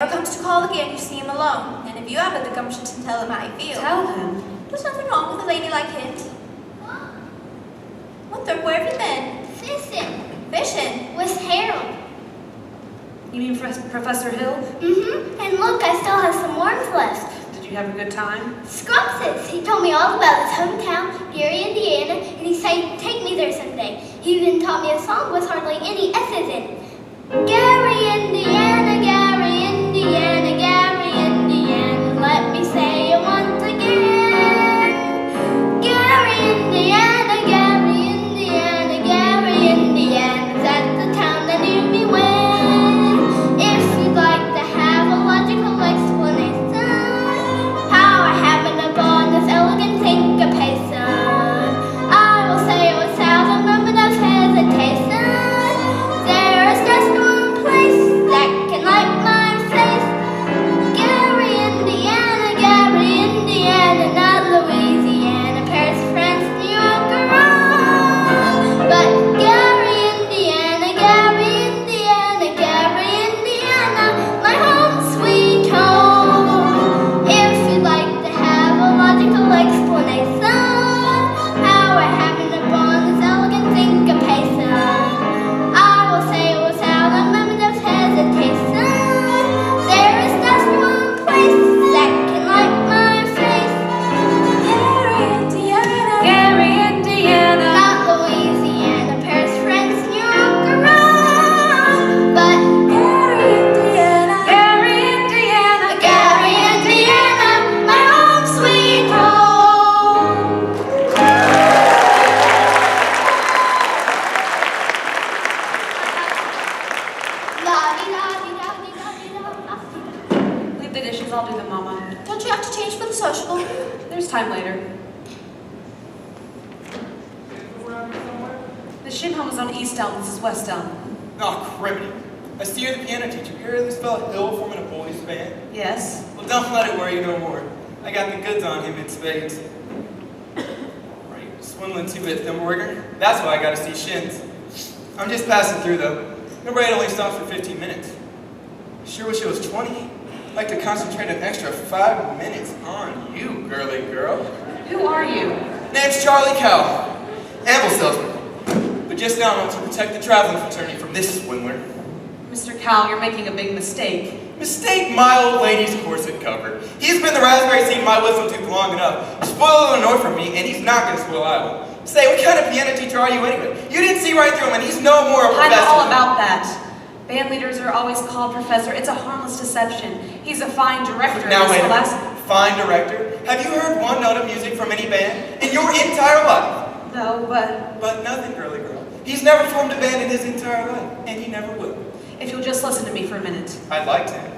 If he comes to call again, you see him alone, and if you have the gumption to tell him how you feel. Tell him? There's nothing wrong with a lady like him. Where have you been? Fishing. Fishing? With Harold. You mean Professor Hill? Mm-hmm. And look, I still have some worms left. Did you have a good time? Scrumptious. He told me all about his hometown, Gary, Indiana, and he said he'd take me there someday. He even taught me a song with hardly any S's in it. Gary, Indiana, Gary, Indiana, Gary, Indiana. Let me say it once again. Gary, Indiana, Gary, Indiana, Gary, Indiana. That's the town that knew me when. If you'd like to have a logical explanation, how I happened upon this elegant syncopation, I will say it without a moment of hesitation. There is just one place that can light my face. Gary, Indiana, Gary, Indiana, not Louisiana, Paris, France, New York, or Rome. But Gary, Indiana, Gary, Indiana, Gary, Indiana, my home, sweet home. If you'd like to have a logical explanation, how I happened upon this elegant syncopation, I will say it without a moment of hesitation. There is just one place that can light my face. Gary, Indiana. Gary, Indiana. Not Louisiana, Paris, France, New York, or Rome. But Gary, Indiana. Gary, Indiana. Gary, Indiana, my home, sweet home. La-di-da-di-da-di-da-di-da. Leave the dishes, I'll do them, Mama. Don't you have to change for the sociable? There's time later. The Shin home is on East Elm, this is West Elm. Oh, criminy. I see you're the piano teacher. You hear this fella Hill forming a boys band? Yes? Well, don't let it worry you no more. I got the goods on him in spades. Right, swindling 2-bit Thimblewigger. That's why I gotta see Shins. I'm just passing through, though. No raid only stops for 15 minutes. Sure wish it was 20. I'd like to concentrate an extra 5 minutes on you, girly girl. Who are you? Name's Charlie Cowell, amble salesman. But just now I want to protect the traveling fraternity from this swindler. Mr. Cowell, you're making a big mistake. Mistake my old lady's corset cover. He's been the raspberry seed in my wisdom tooth long enough. Spoil Illinois for me, and he's not going to spoil Iowa. Say, what kind of piano teacher are you anyway? You didn't see right through him, and he's no more a I'm professor. all about that. Band leaders are always called professor. It's a harmless deception. He's a fine director. Now wait a This minute. Fine director? Have you heard one note of music from any band in your entire life? No, but But nothing, girly girl. He's never formed a band in his entire life, and he never will. if you'll just listen to me for a minute. I'd like to.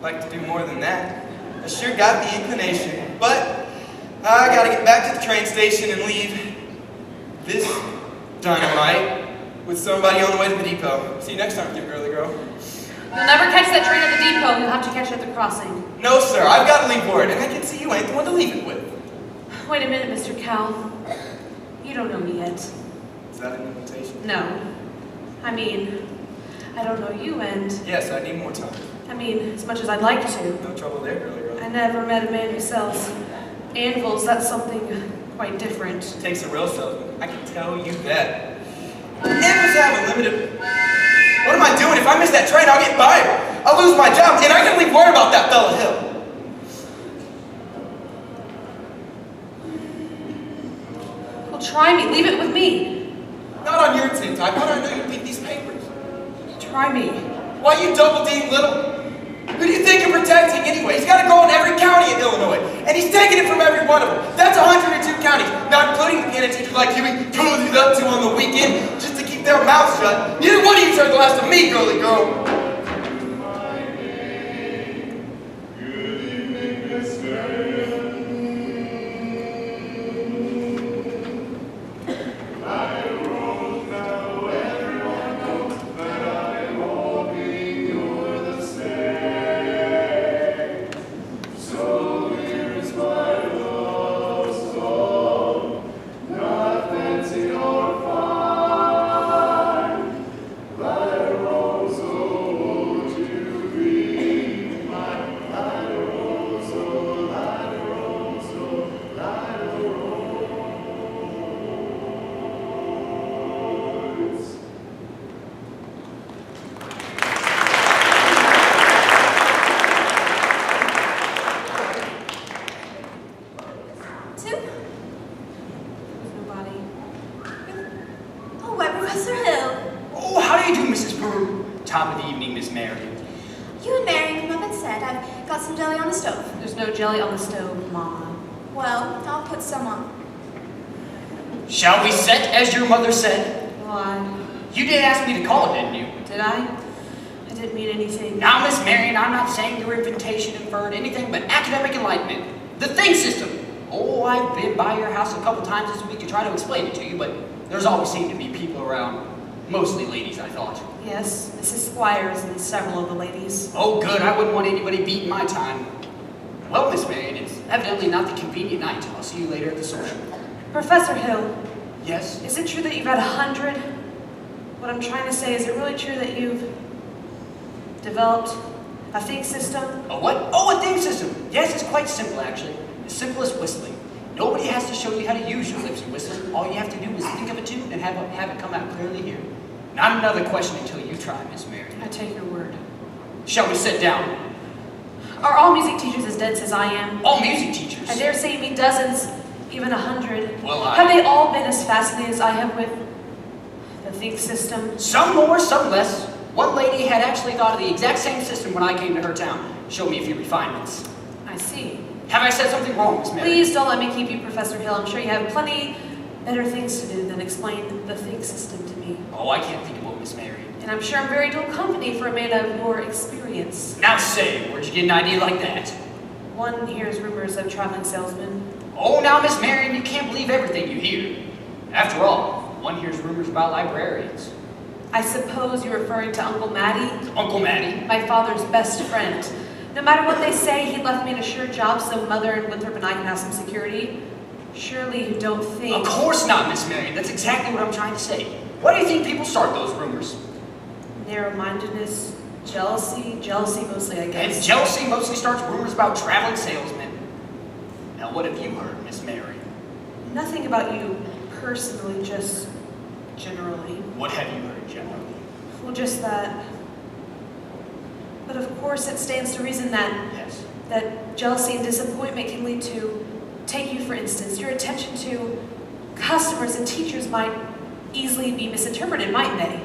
Like to do more than that. I sure got the inclination, but I gotta get back to the train station and leave this dynamite with somebody on the way to the depot. See you next time, cute girly girl. You'll never catch that train at the depot. You'll have to catch it at the crossing. No, sir, I've got to leave word, and I can see you ain't the one to leave it with. Wait a minute, Mr. Cowell. You don't know me yet. Is that an invitation? No. I mean, I don't know you, and Yes, I need more time. I mean, as much as I'd like to. No trouble there, girly girl. I never met a man who sells anvils. That's something quite different. It takes a real salesman. I can tell you that. Anvils have a limited... What am I doing? If I miss that train, I'll get fired. I'll lose my job, and I can leave word about that fella Hill. Well, try me. Leave it with me. Not on your tin type. How do I know you read these papers? Try me. Why you double-dealing little? Who do you think you're protecting anyway? He's got to go in every county in Illinois, and he's taking it from every one of them. That's 102 counties, not including the piano teachers like you he cozies up to on the weekend just to keep their mouths shut. Neither one of you heard the last of me, girly girl. Thy rose, oh some jelly on the stove. There's no jelly on the stove, Mama. Well, I'll put some on. Shall we set as your mother said? Why? You did ask me to call, didn't you? Did I? I didn't mean anything. Now, Miss Marion, I'm not saying your invitation inferred anything but academic enlightenment. The thing system. Oh, I've been by your house a couple times this week to try to explain it to you, but there's always seemed to be people around. Mostly ladies, I thought. Yes, Mrs. Squires and several of the ladies. Oh, good. I wouldn't want anybody beating my time. Well, Miss Marion, it's evidently not the convenient night. I'll see you later at the social. Professor Hill, Yes? is it true that you've had 100? What I'm trying to say, is it really true that you've developed a think system? A what? Oh, a thing system. Yes, it's quite simple, actually. As simple as whistling. Nobody has to show you how to use your lips and whistle. All you have to do is think of a tune and have it come out clearly here. Not another question until you try, Miss Marion. I take your word. Shall we sit down? Are all music teachers as dense as I am? All music teachers. I dare say you mean dozens, even 100. Well, Have they all been as fascinated as I have with the think system? Some more, some less. One lady had actually thought of the exact same system when I came to her town. Showed me a few refinements. I see. Have I said something wrong, Miss Marion? Please don't let me keep you, Professor Hill. I'm sure you have plenty better things to do than explain the think system to me. Oh, I can't think of what, Miss Marion. And I'm sure I'm very dull company for a man of your experience. Now say, where'd you get an idea like that? One hears rumors of traveling salesmen. Oh, now, Miss Marion, you can't believe everything you hear. After all, one hears rumors about librarians. I suppose you're referring to Uncle Matty, Uncle Matty. my father's best friend. No matter what they say, he left me in a sure job so Mother and Winthrop and I can have some security. Surely you don't think... Of course not, Miss Marion. That's exactly what I'm trying to say. Why do you think people start those rumors? Narrow-mindedness, jealousy mostly, I And guess. jealousy mostly starts rumors about traveling salesmen. Now, what have you heard, Miss Marion? Nothing about you personally, just generally. What have you heard generally? Well, just that. But of course it stands to reason Yes. that jealousy and disappointment can lead to, take you for instance, your attention to customers and teachers might easily be misinterpreted, mightn't they?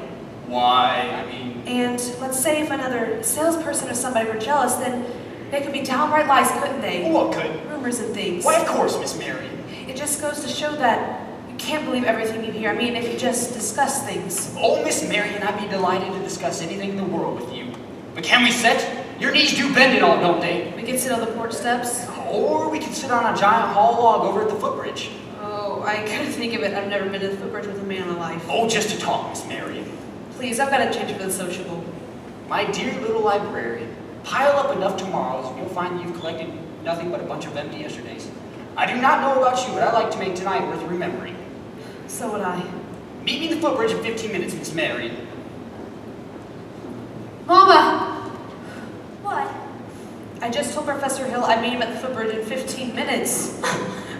Why, I mean... And let's say if another salesperson or somebody were jealous, then they could be downright lies, couldn't they? What could? Rumors and things. Why, of course, Miss Marion. It just goes to show that you can't believe everything you hear. I mean, if you just discuss things. Oh, Miss Marion, I'd be delighted to discuss anything in the world with you. But can we sit? Your knees do bend and all, don't they? We could sit on the porch steps. Or we could sit on a giant hall log over at the footbridge. Oh, I couldn't think of it. I've never been to the footbridge with a man alive. Oh, just to talk, Miss Marion. Please, I've got to change for the sociable. My dear little librarian, pile up enough tomorrows and you'll find you've collected nothing but a bunch of empty yesterdays. I do not know about you, but I'd like to make tonight worth remembering. So would I. Meet me at the footbridge in 15 minutes, Miss Marion. Mama! What? I just told Professor Hill I'd meet him at the footbridge in 15 minutes.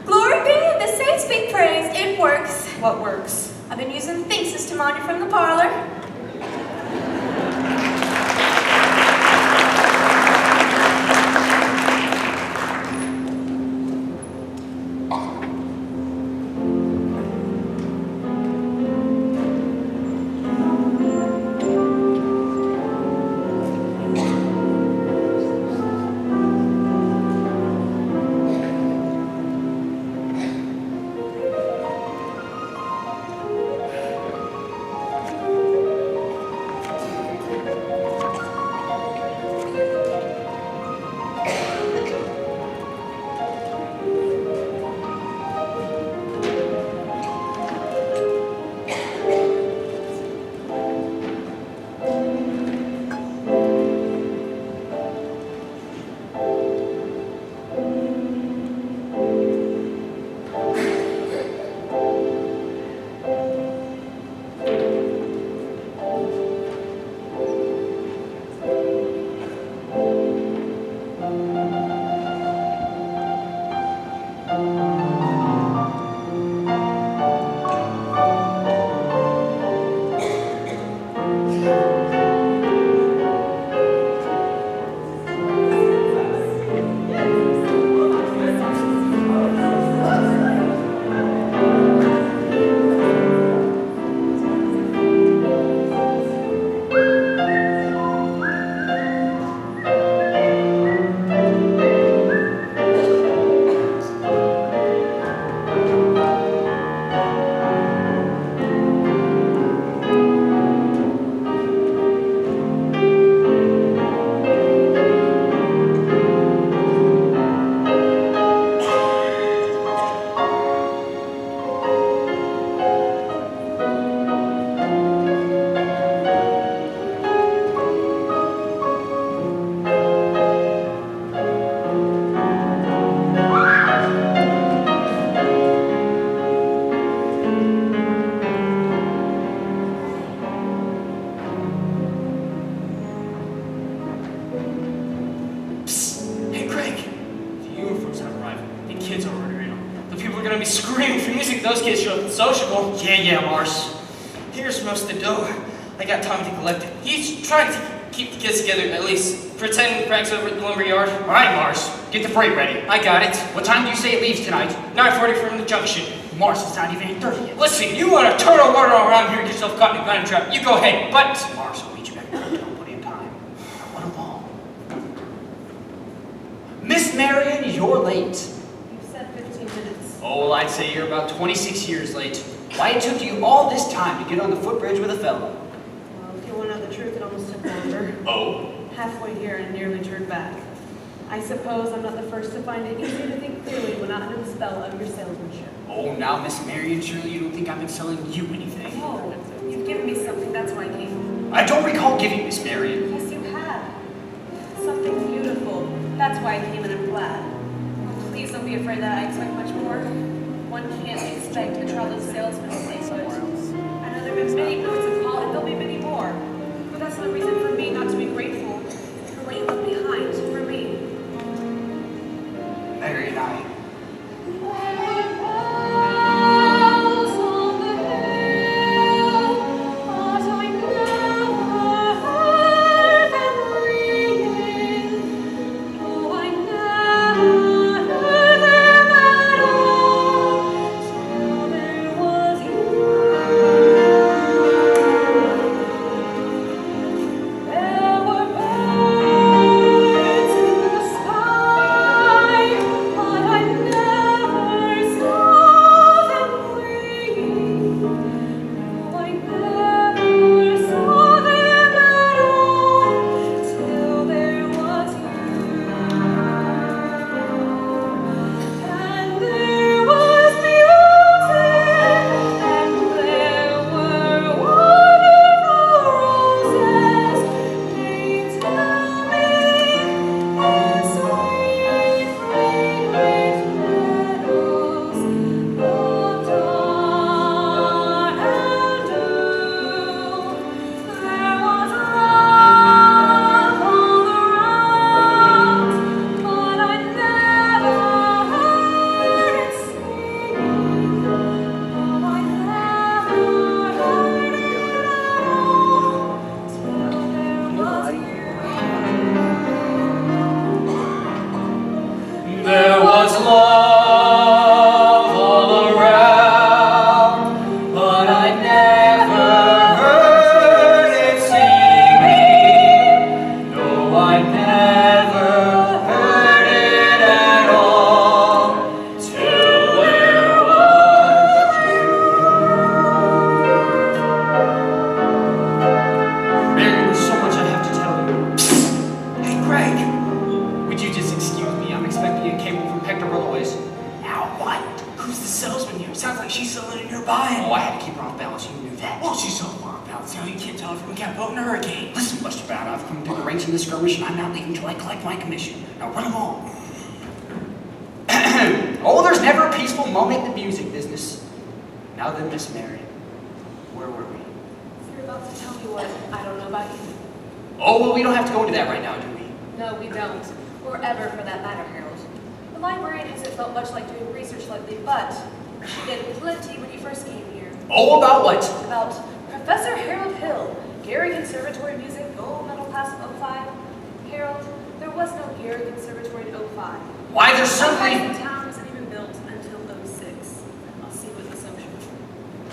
Glory be, the saints be praised. It works. What works? I've been using the think system on you from the parlor. be screaming for music. Those kids show up sociable. Yeah, Mars. Here's most of the dough. I got Tommy to collect it. He's trying to keep the kids together, at least. Pretending Frank's over at the lumber yard. All right, Mars. Get the freight ready. I got it. What time do you say it leaves tonight? 9:40 from the junction. Mars, it's not even 8:30 yet. Listen, you want to turn a water around here and get yourself caught in a gun trap, you go ahead, but... Mars, I'll meet you back there. Don't put in time. Now run along. Miss Marion, you're late. You said 15 minutes. Oh, well, I'd say you're about 26 years late. Why it took you all this time to get on the footbridge with a fellow? Well, if you want to know the truth, it almost took longer. Oh? Halfway here and nearly turned back. I suppose I'm not the first to find it easy to think clearly when not under the spell of your salesmanship. Oh, now, Miss Marion, surely you don't think I've been selling you anything. No, you've given me something, that's why I came. I don't recall giving Miss Marion. Yes, you have. Something beautiful. That's why I came and I'm glad. Oh, please don't be afraid that I expect much more. One can't expect a traveling salesman to stay put. I know there have been many points of call and there'll be many more. But that's no reason for me not to be grateful for what you left behind for me. Marion, there was love all around, but I never heard it singing. No, I never heard it at all, till there was you. Marion, there's so much I have to tell you. Hey, Greg! Would you just excuse me? I'm expecting a cable from Hector Brotherways. Now what? Who's the salesman here? Sounds like she's selling it nearby. Oh, I had to keep her off balance. You knew that. Well, she's so far off balance. Now you can't tell her from a catboat in a hurricane. Listen, Buster Brown, I've come through the ranks in this skirmish, and I'm not leaving until I collect my commission. Now run along. Oh, there's never a peaceful moment in the music business. Now then, Miss Marion, where were we? You're about to tell me what I don't know about you. Oh, well, we don't have to go into that right now, do we? No, we don't. Or ever, for that matter, Harold. The librarian hasn't felt much like doing research lately, but she did plenty when you first came here. Oh, about what? About Professor Harold Hill, Gary Conservatory Music, gold medal class of 05. Harold, there was no Gary Conservatory in 05. Why, there's The something... town wasn't even built until 06. I'll see what the social.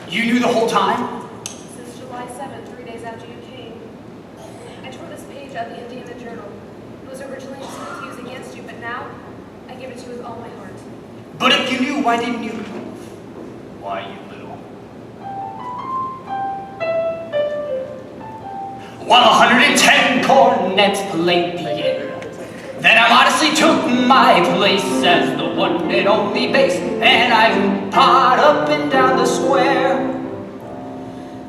You knew the whole time? Since July 7th, 3 days after you came. I tore this page out of the Indiana Journal. It was originally intended to use against you, but now I give it to you with all my heart. But if you knew, why didn't you? Why, you little... While 110 cornets played the air, then I modestly took my place as the one and only bass, and I pawed up and down the square.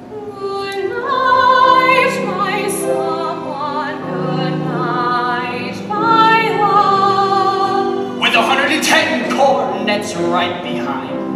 Good night, my someone, good night, my love. With 110 cornets right behind.